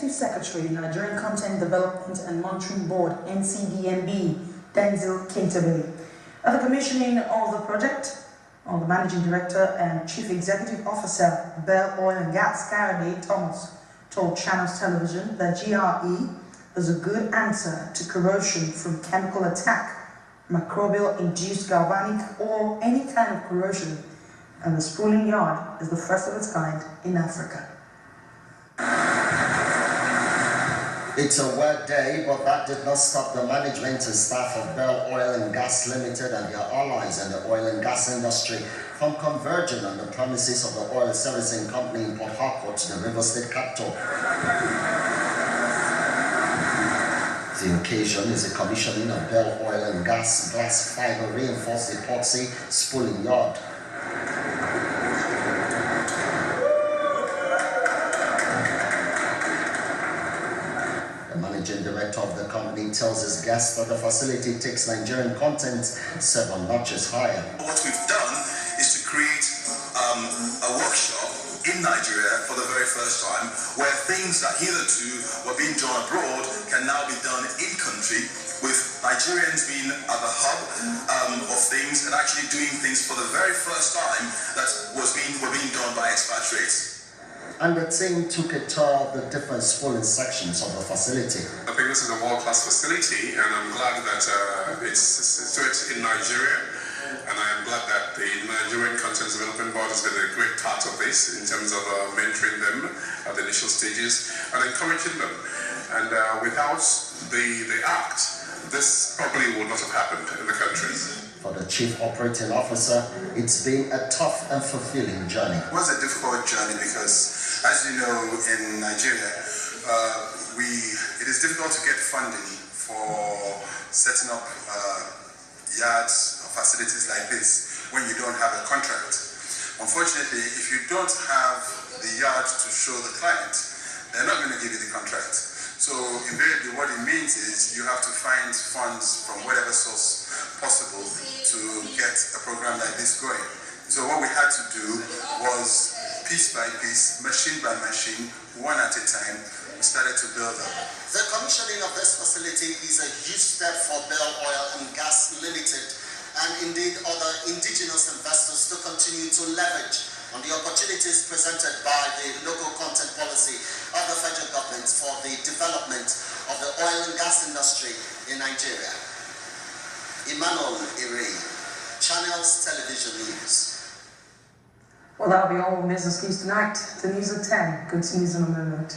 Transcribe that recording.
Executive Secretary, Nigerian Content Development and Monitoring Board, NCDMB, Denzil Kintabe. At the commissioning of the project, the Managing Director and Chief Executive Officer, Bell Oil and Gas, Kayode Thomas, told Channels Television that GRE is a good answer to corrosion from chemical attack, microbial-induced galvanic, or any kind of corrosion, and the spooling yard is the first of its kind in Africa. It's a wet day, but that did not stop the management and staff of Bell Oil and Gas Limited and their allies in the oil and gas industry from converging on the premises of the oil servicing company in Port Harcourt, the River State capital. The occasion is the commissioning of Bell Oil and Gas glass fiber reinforced epoxy spooling yard. The managing director of the company tells his guests that the facility takes Nigerian content 7 notches higher. What we've done is to create a workshop in Nigeria for the very first time, where things that hitherto were being done abroad can now be done in country, with Nigerians being at the hub of things and actually doing things for the very first time that were being done by expatriates. And the team took a tour of the different spooling sections of the facility. I think this is a world-class facility, and I'm glad that it's situated in Nigeria. And I am glad that the Nigerian Content Development Board has been a great part of this in terms of mentoring them at the initial stages and encouraging them. And without the act, this probably would not have happened in the country. For the Chief Operating Officer, it's been a tough and fulfilling journey. It was a difficult journey because, as you know, in Nigeria, it is difficult to get funding for setting up yards or facilities like this when you don't have a contract. Unfortunately, if you don't have the yard to show the client, they're not going to give you the contract. So invariably what it means is you have to find funds from whatever source possible to get a program like this going. So what we had to do was, piece by piece, machine by machine, one at a time, we started to build up. The commissioning of this facility is a huge step for Bell Oil and Gas Limited and indeed other indigenous investors to continue to leverage on the opportunities presented by the local content policy of the federal government for the development of the oil and gas industry in Nigeria. Emmanuel Ire, Channels Television News. Well, that'll be all business news tonight. The news at 10 continues in a moment.